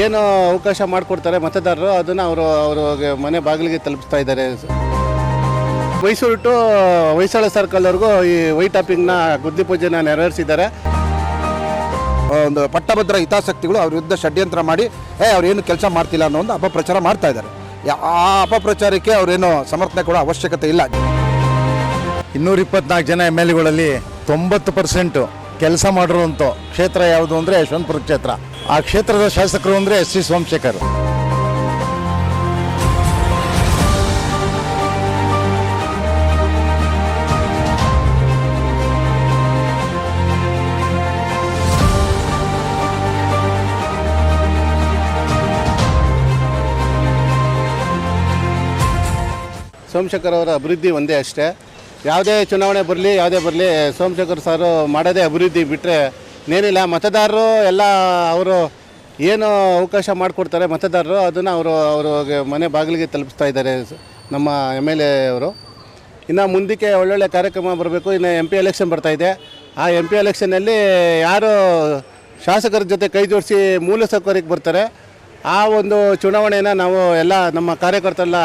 ಏನು ಅವಕಾಶ ಮಾಡಿಕೊಡ್ತಾರೆ ಮತದಾರರು ಅದನ್ನು ಅವ್ರಿಗೆ ಮನೆ ಬಾಗಿಲಿಗೆ ತಲುಪಿಸ್ತಾ ಇದ್ದಾರೆ. ಮೈಸೂರು ಟು ಹೊಯ್ಸಳ ಸರ್ಕಲ್ವರೆಗೂ ಈ ವೈಟ್ ಟಾಪಿಂಗ್ನ ಗುದ್ದಿ ಪೂಜೆನ ನೆರವೇರಿಸಿದ್ದಾರೆ. ಒಂದು ಪಟ್ಟಭದ್ರ ಹಿತಾಸಕ್ತಿಗಳು ಅವ್ರ ವಿರುದ್ಧ ಷಡ್ಯಂತ್ರ ಮಾಡಿ ಅವ್ರೇನು ಕೆಲಸ ಮಾಡ್ತಿಲ್ಲ ಅನ್ನೋ ಒಂದು ಅಪಪ್ರಚಾರ ಮಾಡ್ತಾ ಇದ್ದಾರೆ. ಆ ಅಪಪ್ರಚಾರಕ್ಕೆ ಅವರೇನು ಸಮರ್ಥನೆ ಕೊಡೋ ಅವಶ್ಯಕತೆ ಇಲ್ಲ. 224 ಜನ MLAಗಳಲ್ಲಿ 90% ಕೆಲಸ ಮಾಡಿರುವಂಥ ಕ್ಷೇತ್ರ ಯಾವುದು ಅಂದರೆ ಯಶವಂತಪುರ ಕ್ಷೇತ್ರ. ಆ ಕ್ಷೇತ್ರದ ಶಾಸಕರು ಅಂದರೆ ಎಸ್ ಟಿ ಸೋಮಶೇಖರ್. ಸೋಮಶೇಖರ್ ಅವರ ಅಭಿವೃದ್ಧಿ ಒಂದೇ ಅಷ್ಟೇ. ಯಾವುದೇ ಚುನಾವಣೆ ಬರಲಿ ಯಾವುದೇ ಬರಲಿ ಸೋಮಶೇಖರ್ ಸಾರು ಮಾಡೋದೇ ಅಭಿವೃದ್ಧಿ ಬಿಟ್ಟರೆ ಏನಿಲ್ಲ. ಮತದಾರರು ಎಲ್ಲ ಅವರು ಏನು ಅವಕಾಶ ಮಾಡಿಕೊಡ್ತಾರೆ ಮತದಾರರು ಅದನ್ನು ಅವ್ರಿಗೆ ಮನೆ ಬಾಗಿಲಿಗೆ ತಲುಪಿಸ್ತಾ ಇದ್ದಾರೆ ನಮ್ಮ MLA ಅವರು. ಇನ್ನು ಮುಂದಕ್ಕೆ ಒಳ್ಳೊಳ್ಳೆ ಕಾರ್ಯಕ್ರಮ ಬರಬೇಕು. ಇನ್ನು MP ಎಲೆಕ್ಷನ್ ಬರ್ತಾಯಿದೆ. ಆ MP ಎಲೆಕ್ಷನ್ನಲ್ಲಿ ಯಾರು ಶಾಸಕರ ಜೊತೆ ಕೈ ಜೋಡಿಸಿ ಮೂಲಸೌಕರ್ಯಕ್ಕೆ ಬರ್ತಾರೆ ಆ ಒಂದು ಚುನಾವಣೆಯನ್ನು ನಾವು ಎಲ್ಲ ನಮ್ಮ ಕಾರ್ಯಕರ್ತರೆಲ್ಲ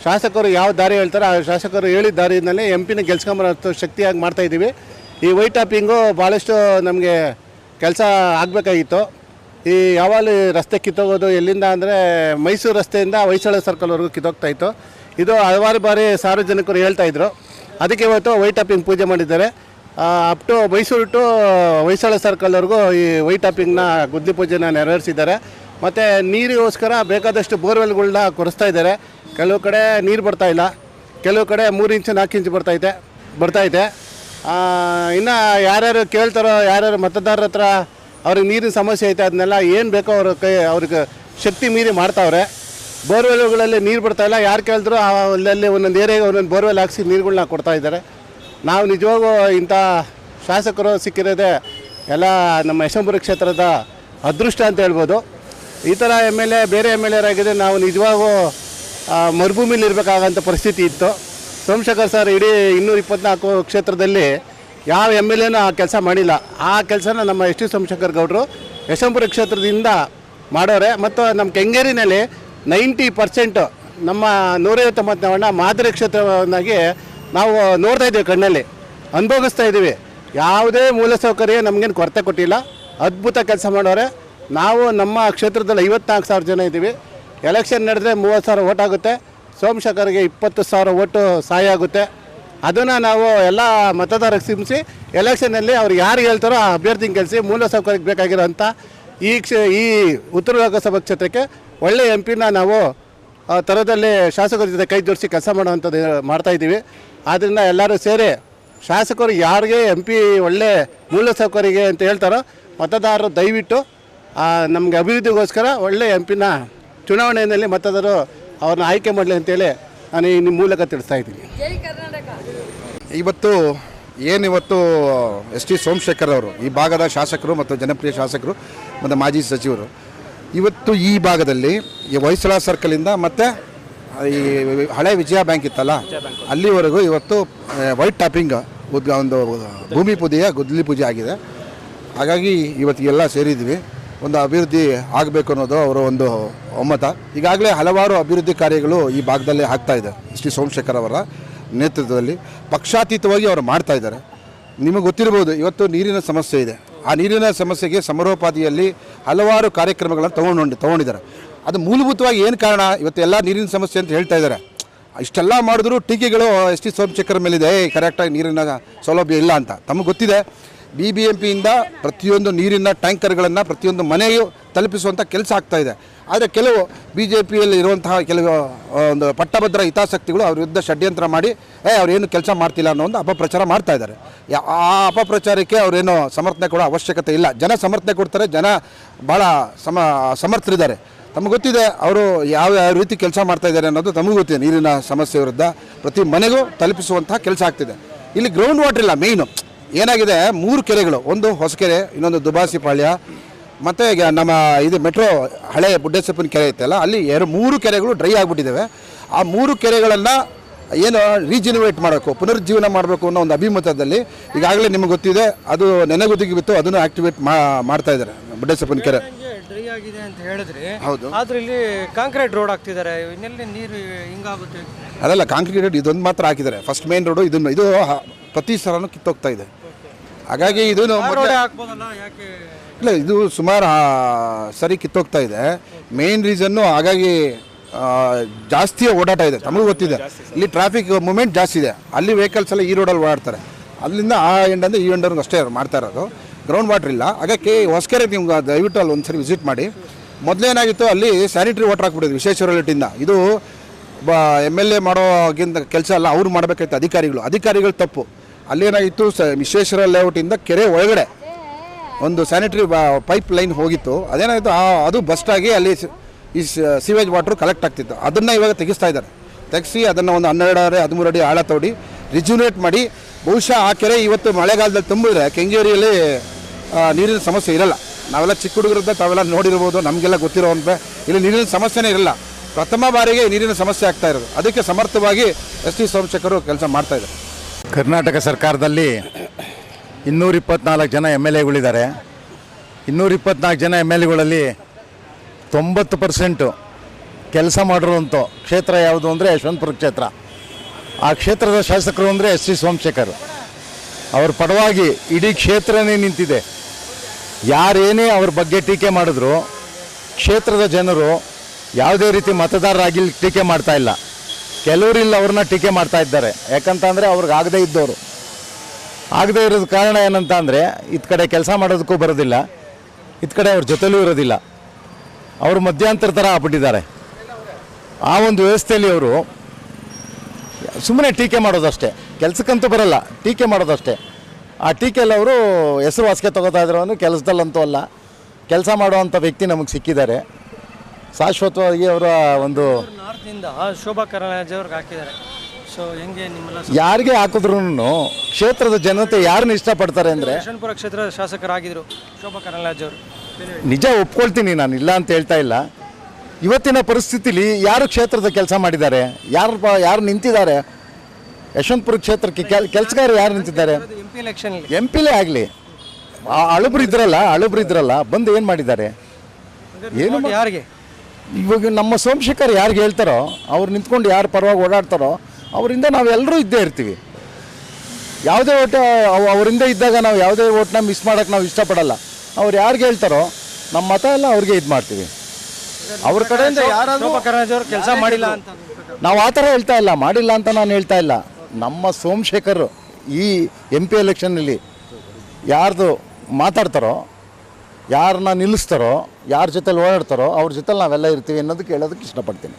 ಶಾಸಕರು ಯಾವ ದಾರಿ ಹೇಳ್ತಾರೆ ಆ ಶಾಸಕರು ಹೇಳಿದ ದಾರಿಯಲ್ಲಿ MP ಗೆಲ್ಸ್ಕೊಂಬರೋ ಶಕ್ತಿಯಾಗಿ ಮಾಡ್ತಾಯಿದ್ದೀವಿ. ಈ ವೈಟ್ ಟಾಪಿಂಗು ಭಾಳಷ್ಟು ನಮಗೆ ಕೆಲಸ ಆಗಬೇಕಾಗಿತ್ತು. ಈ ಯಾವಾಗಲೂ ರಸ್ತೆ ಕಿತ್ತೋಗೋದು ಎಲ್ಲಿಂದ ಅಂದರೆ ಮೈಸೂರು ರಸ್ತೆಯಿಂದ ಹೊಯ್ಸಳ ಸರ್ಕಲ್ವರೆಗೂ ಕಿತ್ತೋಗ್ತಾಯಿತ್ತು. ಇದು ಹಲವಾರು ಬಾರಿ ಸಾರ್ವಜನಿಕರು ಹೇಳ್ತಾಯಿದ್ರು. ಅದಕ್ಕೆ ಇವತ್ತು ವೈಟ್ ಟಾಪಿಂಗ್ ಪೂಜೆ ಮಾಡಿದ್ದಾರೆ. Up to Mysuru to Hoysala ಸರ್ಕಲ್ವರೆಗೂ ಈ ವೈಟ್ ಟಾಪಿಂಗ್ನ ಗುದ್ದಿ ಪೂಜೆನ ನೆರವೇರಿಸಿದ್ದಾರೆ. ಮತ್ತು ನೀರಿಗೋಸ್ಕರ ಬೇಕಾದಷ್ಟು ಬೋರ್ವೆಲ್ಗಳನ್ನ ಕೊರೆಸ್ತಾ ಇದ್ದಾರೆ. ಕೆಲವು ಕಡೆ ನೀರು ಬರ್ತಾಯಿಲ್ಲ, ಕೆಲವು ಕಡೆ 3 ಇಂಚು 4 ಇಂಚು ಬರ್ತೈತೆ. ಇನ್ನು ಯಾರ್ಯಾರು ಕೇಳ್ತಾರೋ ಯಾರ್ಯಾರು ಮತದಾರರ ಹತ್ರ ಅವ್ರಿಗೆ ನೀರಿನ ಸಮಸ್ಯೆ ಐತೆ ಅದನ್ನೆಲ್ಲ ಏನು ಬೇಕೋ ಅವ್ರಿಗೆ ಶಕ್ತಿ ಮೀರಿ ಮಾಡ್ತಾವ್ರೆ. ಬೋರ್ವೆಲ್ಗಳಲ್ಲಿ ನೀರು ಬರ್ತಾಯಿಲ್ಲ. ಯಾರು ಕೇಳಿದ್ರು ಅಲ್ಲಲ್ಲಿ ಒಂದೊಂದು ಏರಿಯಾಗೆ ಒಂದೊಂದು ಬೋರ್ವೆಲ್ ಹಾಕ್ಸಿ ನೀರುಗಳನ್ನ ಕೊಡ್ತಾಯಿದ್ದಾರೆ. ನಾವು ನಿಜವಾಗೂ ಇಂಥ ಶಾಸಕರು ಸಿಕ್ಕಿರೋದೇ ಎಲ್ಲ ನಮ್ಮ ಯಶವಂತಪುರ ಕ್ಷೇತ್ರದ ಅದೃಷ್ಟ ಅಂತ ಹೇಳ್ಬೋದು. ಈ ಥರ MLA ಬೇರೆ MLAರಾಗಿದೆ ನಾವು ನಿಜವಾಗೂ ಮರುಭೂಮಿಲಿ ಇರಬೇಕಾಗಂಥ ಪರಿಸ್ಥಿತಿ ಇತ್ತು. ಸೋಮಶೇಖರ್ ಸರ್ ಇಡೀ 224 ಕ್ಷೇತ್ರದಲ್ಲಿ ಯಾವ MLAನೂ ಆ ಕೆಲಸ ಮಾಡಿಲ್ಲ. ಆ ಕೆಲಸನ ನಮ್ಮ ಎಸ್ ಟಿ ಸೋಮಶೇಖರ್ ಗೌಡರು ಯಶವಂತಪುರ ಕ್ಷೇತ್ರದಿಂದ ಮಾಡೋರೆ. ಮತ್ತು ನಮ್ಮ ಕೆಂಗೇರಿನಲ್ಲಿ 90% ನಮ್ಮ 159 ಮಾದರಿ ಕ್ಷೇತ್ರವನ್ನಾಗಿ ನಾವು ನೋಡ್ತಾ ಇದ್ದೀವಿ, ಕಣ್ಣಲ್ಲಿ ಅನುಭವಿಸ್ತಾ ಇದ್ದೀವಿ. ಯಾವುದೇ ಮೂಲಸೌಕರ್ಯ ನಮಗೇನು ಕೊರತೆ ಕೊಟ್ಟಿಲ್ಲ. ಅದ್ಭುತ ಕೆಲಸ ಮಾಡೋರೆ. ನಾವು ನಮ್ಮ ಕ್ಷೇತ್ರದಲ್ಲಿ 54,000 ಜನ ಇದ್ದೀವಿ. ಎಲೆಕ್ಷನ್ ನಡೆದ್ರೆ 30,000 ಓಟ್ ಆಗುತ್ತೆ. ಸೋಮಶೇಖರ್ಗೆ 20,000 ಓಟು ಸಹಾಯ ಆಗುತ್ತೆ. ಅದನ್ನು ನಾವು ಎಲ್ಲ ಮತದಾರರಿಗೆ ಸಿಂಬಿಸಿ ಎಲೆಕ್ಷನಲ್ಲಿ ಅವ್ರು ಯಾರು ಹೇಳ್ತಾರೋ ಆ ಅಭ್ಯರ್ಥಿನ ಗೆಲ್ಲಿಸಿ ಮೂಲಸೌಕರ್ಯಕ್ಕೆ ಬೇಕಾಗಿರೋಂಥ ಈ ಉತ್ತರ ಲೋಕಸಭಾ ಕ್ಷೇತ್ರಕ್ಕೆ ಒಳ್ಳೆ MPನ ನಾವು ಥರದಲ್ಲಿ ಶಾಸಕರ ಜೊತೆ ಕೈ ಜೋಡಿಸಿ ಕೆಲಸ ಮಾಡೋವಂಥದ್ದು ಮಾಡ್ತಾಯಿದ್ದೀವಿ. ಆದ್ದರಿಂದ ಎಲ್ಲರೂ ಸೇರಿ ಶಾಸಕರು ಯಾರಿಗೆ MP ಒಳ್ಳೆ ಮೂಲಸೌಕರ್ಯಗೆ ಅಂತ ಹೇಳ್ತಾರೋ ಮತದಾರರು ದಯವಿಟ್ಟು ನಮಗೆ ಅಭಿವೃದ್ಧಿಗೋಸ್ಕರ ಒಳ್ಳೆ MPನ ಚುನಾವಣೆಯಲ್ಲಿ ಮತದಾರರು ಅವ್ರನ್ನ ಆಯ್ಕೆ ಮಾಡಲಿ ಅಂತೇಳಿ ನಾನು ಈ ನಿಮ್ಮ ಮೂಲಕ ತಿಳಿಸ್ತಾ ಇದ್ದೀನಿ. ಇವತ್ತು ಎಸ್ ಟಿ ಸೋಮಶೇಖರ್ ಅವರು ಈ ಭಾಗದ ಶಾಸಕರು ಮತ್ತು ಜನಪ್ರಿಯ ಶಾಸಕರು ಮತ್ತು ಮಾಜಿ ಸಚಿವರು ಇವತ್ತು ಈ ಭಾಗದಲ್ಲಿ ಈ ಹೊಯ್ಸಳ ಸರ್ಕಲಿಂದ ಮತ್ತು ಈ ಹಳೆ ವಿಜಯ ಬ್ಯಾಂಕ್ ಇತ್ತಲ್ಲ ಅಲ್ಲಿವರೆಗೂ ಇವತ್ತು ವೈಟ್ ಟಾಪಿಂಗ್ ಒಂದು ಭೂಮಿ ಪೂಜೆಯ ಗುದ್ದಲಿ ಪೂಜೆ ಆಗಿದೆ. ಹಾಗಾಗಿ ಇವತ್ತಿಗೆಲ್ಲ ಸೇರಿದ್ವಿ. ಒಂದು ಅಭಿವೃದ್ಧಿ ಆಗಬೇಕು ಅನ್ನೋದು ಅವರ ಒಂದು ಒಮ್ಮತ. ಈಗಾಗಲೇ ಹಲವಾರು ಅಭಿವೃದ್ಧಿ ಕಾರ್ಯಗಳು ಈ ಭಾಗದಲ್ಲಿ ಆಗ್ತಾಯಿದೆ. ಎಸ್ ಟಿ ಸೋಮಶೇಖರ್ ಅವರ ನೇತೃತ್ವದಲ್ಲಿ ಪಕ್ಷಾತೀತವಾಗಿ ಅವರು ಮಾಡ್ತಾಯಿದ್ದಾರೆ. ನಿಮಗೆ ಗೊತ್ತಿರ್ಬೋದು ಇವತ್ತು ನೀರಿನ ಸಮಸ್ಯೆ ಇದೆ. ಆ ನೀರಿನ ಸಮಸ್ಯೆಗೆ ಸಮರೋಪಾದಿಯಲ್ಲಿ ಹಲವಾರು ಕಾರ್ಯಕ್ರಮಗಳನ್ನು ತೊಗೊಂಡಿದ್ದಾರೆ. ಅದು ಮೂಲಭೂತವಾಗಿ ಏನು ಕಾರಣ ಇವತ್ತು ಎಲ್ಲ ನೀರಿನ ಸಮಸ್ಯೆ ಅಂತ ಹೇಳ್ತಾ ಇದ್ದಾರೆ. ಇಷ್ಟೆಲ್ಲ ಮಾಡಿದ್ರು ಟೀಕೆಗಳು ಎಸ್ ಟಿ ಸೋಮಶೇಖರ್ ಮೇಲಿದೆ, ಕರೆಕ್ಟಾಗಿ ನೀರಿನ ಸೌಲಭ್ಯ ಇಲ್ಲ ಅಂತ. ತಮಗೆ ಗೊತ್ತಿದೆ BBMPಯಿಂದ ಪ್ರತಿಯೊಂದು ನೀರಿನ ಟ್ಯಾಂಕರ್ಗಳನ್ನು ಪ್ರತಿಯೊಂದು ಮನೆಯೂ ತಲುಪಿಸುವಂಥ ಕೆಲಸ ಆಗ್ತಾಯಿದೆ. ಆದರೆ ಕೆಲವು BJPಯಲ್ಲಿ ಇರುವಂತಹ ಕೆಲವು ಒಂದು ಪಟ್ಟಭದ್ರ ಹಿತಾಸಕ್ತಿಗಳು ಅವ್ರ ವಿರುದ್ಧ ಷಡ್ಯಂತ್ರ ಮಾಡಿ ಅವ್ರೇನು ಕೆಲಸ ಮಾಡ್ತಿಲ್ಲ ಅನ್ನೋ ಒಂದು ಅಪಪ್ರಚಾರ ಮಾಡ್ತಾ ಇದ್ದಾರೆ. ಆ ಅಪಪ್ರಚಾರಕ್ಕೆ ಅವರೇನು ಸಮರ್ಥನೆ ಕೊಡೋ ಅವಶ್ಯಕತೆ ಇಲ್ಲ. ಜನ ಸಮರ್ಥನೆ ಕೊಡ್ತಾರೆ. ಜನ ಭಾಳ ಸಮರ್ಥರಿದ್ದಾರೆ. ತಮಗೆ ಗೊತ್ತಿದೆ ಅವರು ಯಾವ ರೀತಿ ಕೆಲಸ ಮಾಡ್ತಾ ಇದ್ದಾರೆ ಅನ್ನೋದು ತಮಗೂ ಗೊತ್ತಿದೆ. ನೀರಿನ ಸಮಸ್ಯೆ ವಿರುದ್ಧ ಪ್ರತಿ ಮನೆಗೂ ತಲುಪಿಸುವಂತಹ ಕೆಲಸ ಆಗ್ತಿದೆ. ಇಲ್ಲಿ ಗ್ರೌಂಡ್ ವಾಟರ್ ಇಲ್ಲ. ಮೇಯ್ನು ಏನಾಗಿದೆ 3 ಕೆರೆಗಳು, ಒಂದು ಹೊಸಕೆರೆ, ಇನ್ನೊಂದು ದುಬಾಸಿಪಾಳ್ಯ ಮತ್ತು ನಮ್ಮ ಇದು ಮೆಟ್ರೋ ಹಳೆ ಬುಡ್ಡೇಸಪ್ಪನ ಕೆರೆ ಐತಲ್ಲ ಅಲ್ಲಿ 3 ಕೆರೆಗಳು ಡ್ರೈ ಆಗಿಬಿಟ್ಟಿದ್ದಾವೆ. ಆ 3 ಕೆರೆಗಳನ್ನು ಏನು ರೀಜಿನವೇಟ್ ಮಾಡಬೇಕು, ಪುನರುಜ್ಜೀವನ ಮಾಡಬೇಕು ಅನ್ನೋ ಒಂದು ಅಭಿಮತದಲ್ಲಿ ಈಗಾಗಲೇ ನಿಮಗೆ ಗೊತ್ತಿದೆ ಅದು ನೆನೆಗುದಿಗೆ ಬಿತ್ತು, ಅದನ್ನು ಆ್ಯಕ್ಟಿವೇಟ್ ಮಾಡ್ತಾ ಇದ್ದಾರೆ ಬುಡ್ಡೇಸಪ್ಪನ ಕೆರೆ. ಡ್ರೈ ಆಗಿದೆ ಅಂತ ಹೇಳಿದ್ರೆ ಹೌದು. ಆದ್ರೆ ಇಲ್ಲಿ ಕಾಂಕ್ರೀಟ್ ರೋಡ್ ಹಾಕ್ತಿದ್ದಾರೆ, ಇನ್ನೆಲ್ಲಿ ನೀರು ಹಿಂಗಾಗುತ್ತೆ. ಅದಲ್ಲ, ಕಾಂಕ್ರೀಟ್ ಇದೊಂದು ಮಾತ್ರ ಹಾಕಿದ್ದಾರೆ. ಫಸ್ಟ್ ಮೇನ್ ರೋಡು ಇದು ಪ್ರತಿ ಸಲನೂ ಕಿತ್ತೋಗ್ತಾ ಇದೆ. ಹಾಗಾಗಿ ಇದು ರೋಡ್ ಹಾಕ್ಬೋದಲ್ಲ, ಯಾಕೆ ಇಲ್ಲ, ಇದು ಸುಮಾರು ಸರಿ ಕಿತ್ತೋಗ್ತಾ ಇದೆ. ಮೇನ್ ರೀಸನ್ನು ಹಾಗಾಗಿ ಜಾಸ್ತಿ ಓಡಾಟ ಇದೆ. ತಮಗೆ ಗೊತ್ತಿದೆ, ಇಲ್ಲಿ ಟ್ರಾಫಿಕ್ ಮೂಮೆಂಟ್ ಜಾಸ್ತಿ ಇದೆ. ಅಲ್ಲಿ ವೆಹಿಕಲ್ಸ್ ಎಲ್ಲ ಈ ರೋಡಲ್ಲಿ ಓಡಾಡ್ತಾರೆ. ಅಲ್ಲಿಂದ ಆ ಎಂಡಿಂದ ಈ ಎಂಡರ್ಗೆ ಅಷ್ಟೇ ಮಾಡ್ತಾ ಇರೋದು. ಗ್ರೌಂಡ್ ವಾಟರ್ ಇಲ್ಲ. ಹಾಗಾಗಿ ಹೊಸಕೆರೆ ನೀವು ದಯವಿಟ್ಟು ಅಲ್ಲಿ ಒಂದ್ಸರಿ ವಿಸಿಟ್ ಮಾಡಿ. ಮೊದಲೇನಾಗಿತ್ತು, ಅಲ್ಲಿ ಸ್ಯಾನಿಟರಿ ವಾಟರ್ ಹಾಕ್ಬಿಟ್ಟಿದ್ದು ವಿಶ್ವೇಶ್ವರ. ಇದು MLA ಮಾಡೋಗಿಂತ ಕೆಲಸ ಅಲ್ಲ, ಅವ್ರು ಮಾಡಬೇಕಾಯ್ತು ಅಧಿಕಾರಿಗಳು ತಪ್ಪು. ಅಲ್ಲೇನಾಗಿತ್ತು, ವಿಶ್ವೇಶ್ವರ ಲೇಔಟಿಂದ ಕೆರೆ ಒಳಗಡೆ ಒಂದು ಸ್ಯಾನಿಟರಿ ಪೈಪ್ ಲೈನ್ ಹೋಗಿತ್ತು. ಅದೇನಾಯಿತು, ಅದು ಬಸ್ಟ್ ಆಗಿ ಅಲ್ಲಿ ಈ ಸೀವೇಜ್ ವಾಟ್ರು ಕಲೆಕ್ಟ್ ಆಗ್ತಿತ್ತು. ಅದನ್ನು ಇವಾಗ ತೆಗಿಸಿ ಅದನ್ನು ಒಂದು 12 ಅಡಿ 13 ಅಡಿ ಆಳ ತೋಡಿ ರಿಜ್ಯುನೇಟ್ ಮಾಡಿ, ಬಹುಶಃ ಆ ಕೆರೆ ಇವತ್ತು ಮಳೆಗಾಲದಲ್ಲಿ ತುಂಬಿದ್ರೆ ಕೆಂಗೇರಿಯಲ್ಲಿ ನೀರಿನ ಸಮಸ್ಯೆ ಇರಲ್ಲ. ನಾವೆಲ್ಲ ಚಿಕ್ಕ ಹುಡುಗರಿಂದ ತಾವೆಲ್ಲ ನೋಡಿರ್ಬೋದು, ನಮಗೆಲ್ಲ ಗೊತ್ತಿರೋವಂತೆ ಇಲ್ಲಿ ನೀರಿನ ಸಮಸ್ಯೆನೇ ಇರಲ್ಲ. ಪ್ರಥಮ ಬಾರಿಗೆ ನೀರಿನ ಸಮಸ್ಯೆ ಆಗ್ತಾ ಇರೋದು. ಅದಕ್ಕೆ ಸಮರ್ಥವಾಗಿ ಎಸ್ ಟಿ ಸೋಮಶೇಖರ್ ಕೆಲಸ ಮಾಡ್ತಾಯಿದ್ದಾರೆ. ಕರ್ನಾಟಕ ಸರ್ಕಾರದಲ್ಲಿ 224 ಜನ MLAಗಳಿದ್ದಾರೆ. 224 ಜನ MLAಗಳಲ್ಲಿ 90% ಕೆಲಸ ಮಾಡಿರುವಂಥ ಕ್ಷೇತ್ರ ಯಾವುದು ಅಂದರೆ ಯಶವಂತಪುರ ಕ್ಷೇತ್ರ. ಆ ಕ್ಷೇತ್ರದ ಶಾಸಕರು ಅಂದರೆ ಎಸ್ ಟಿ ಸೋಮಶೇಖರ್. ಅವ್ರ ಪರವಾಗಿ ಇಡೀ ಕ್ಷೇತ್ರನೇ ನಿಂತಿದೆ. ಯಾರೇನೇ ಅವ್ರ ಬಗ್ಗೆ ಟೀಕೆ ಮಾಡಿದ್ರು ಕ್ಷೇತ್ರದ ಜನರು ಯಾವುದೇ ರೀತಿ ಮತದಾರರಾಗಿ ಟೀಕೆ ಮಾಡ್ತಾ ಇಲ್ಲ. ಕೆಲವರಿಲ್ಲ ಅವ್ರನ್ನ ಟೀಕೆ ಮಾಡ್ತಾ ಇದ್ದಾರೆ. ಯಾಕಂತಂದರೆ ಅವ್ರಿಗೆ ಆಗದೇ ಇದ್ದವರು. ಆಗದೇ ಇರೋದು ಕಾರಣ ಏನಂತ ಅಂದರೆ, ಇತ್ತ ಕಡೆ ಕೆಲಸ ಮಾಡೋದಕ್ಕೂ ಬರೋದಿಲ್ಲ, ಇತ್ತ ಕಡೆ ಅವ್ರ ಜೊತೆಲೂ ಇರೋದಿಲ್ಲ. ಅವರು ಮಧ್ಯಂತರ ಥರ ಆಗ್ಬಿಟ್ಟಿದ್ದಾರೆ. ಆ ಒಂದು ವ್ಯವಸ್ಥೆಯಲ್ಲಿ ಅವರು ಸುಮ್ಮನೆ ಟೀಕೆ ಮಾಡೋದಷ್ಟೇ, ಕೆಲಸಕ್ಕಂತೂ ಬರಲ್ಲ, ಟೀಕೆ ಮಾಡೋದಷ್ಟೇ. ಆ ಟೀಕೆಯಲ್ಲಿ ಅವರು ಹೆಸರುವಾಸಿಗೆ ತಗೋತಾ ಇದ್ರು. ಕೆಲಸದಲ್ಲಂತೂ ಅಲ್ಲ, ಕೆಲಸ ಮಾಡುವಂಥ ವ್ಯಕ್ತಿ ನಮಗೆ ಸಿಕ್ಕಿದ್ದಾರೆ. ಶಾಶ್ವತವಾಗಿ ಅವರ ಒಂದು ನಾರ್ತಿಂದ ಶೋಭಾ ಕರಂದ್ಲಾಜೆ ಅವ್ರಿಗೆ ಹಾಕಿದ್ದಾರೆ. ಸೊ ಹೆಂಗೆ ನಿಮ್ಮೆಲ್ಲ ಯಾರಿಗೆ ಹಾಕಿದ್ರು ಕ್ಷೇತ್ರದ ಜನತೆ ಯಾರನ್ನ ಇಷ್ಟಪಡ್ತಾರೆ ಅಂದರೆ, ಯಶವಂತಪುರ ಕ್ಷೇತ್ರದ ಶಾಸಕರಾಗಿದ್ದರು ಶೋಭಾ ಕರಂದ್ಲಾಜೆ ಅವರು. ನಿಜ ಒಪ್ಕೊಳ್ತೀನಿ, ನಾನು ಇಲ್ಲ ಅಂತ ಹೇಳ್ತಾ ಇಲ್ಲ. ಇವತ್ತಿನ ಪರಿಸ್ಥಿತಿಲಿ ಯಾರು ಕ್ಷೇತ್ರದ ಕೆಲಸ ಮಾಡಿದ್ದಾರೆ, ಯಾರು ನಿಂತಿದ್ದಾರೆ ಯಶವಂತಪುರ ಕ್ಷೇತ್ರಕ್ಕೆ ಕೆಲಸಗಾರ ಯಾರು ನಿಂತಿದ್ದಾರೆ? MP ಎಲೆಕ್ಷನಲ್ಲಿ MP ಆಗಲಿ, ಅಳುಬ್ರು ಇದ್ರಲ್ಲ ಬಂದು ಏನು ಮಾಡಿದ್ದಾರೆ? ಏನು ಯಾರಿಗೆ ಇವಾಗ ನಮ್ಮ ಸೋಮಶೇಖರ್ ಯಾರಿಗೆ ಹೇಳ್ತಾರೋ, ಅವ್ರು ನಿಂತ್ಕೊಂಡು ಯಾರು ಪರವಾಗಿ ಓಡಾಡ್ತಾರೋ ಅವರಿಂದ ನಾವೆಲ್ಲರೂ ಇದ್ದೇ ಇರ್ತೀವಿ. ಯಾವುದೇ ಓಟ್ ಅವರಿಂದ ಇದ್ದಾಗ ನಾವು ಯಾವುದೇ ಓಟ್ನ ಮಿಸ್ ಮಾಡೋಕ್ಕೆ ನಾವು ಇಷ್ಟಪಡಲ್ಲ. ಅವ್ರು ಯಾರಿಗೆ ಹೇಳ್ತಾರೋ ನಮ್ಮ ಮತ ಎಲ್ಲ ಅವ್ರಿಗೆ ಇದು ಮಾಡ್ತೀವಿ. ಅವ್ರ ಕಡೆಯಿಂದ ಯಾರಾದರೂ ಶೋಭಾ ಕರಂದ್ಲಾಜೆ ಅವರು ಕೆಲಸ ಮಾಡಿಲ್ಲ ಅಂತ ನಾವು ಆ ಥರ ಹೇಳ್ತಾ ಇಲ್ಲ, ಮಾಡಿಲ್ಲ ಅಂತ ನಾನು ಹೇಳ್ತಾ ಇಲ್ಲ. ನಮ್ಮ ಸೋಮಶೇಖರ್ ಈ MP ಎಲೆಕ್ಷನ್ನಲ್ಲಿ ಯಾರ್ದು ಮಾತಾಡ್ತಾರೋ, ಯಾರನ್ನ ನಿಲ್ಲಿಸ್ತಾರೋ, ಯಾರ ಜೊತೆಲಿ ಓಡಾಡ್ತಾರೋ ಅವ್ರ ಜೊತೆಲಿ ನಾವೆಲ್ಲ ಇರ್ತೀವಿ ಅನ್ನೋದಕ್ಕೆ ಹೇಳೋದಕ್ಕೆ ಇಷ್ಟಪಡ್ತೀನಿ.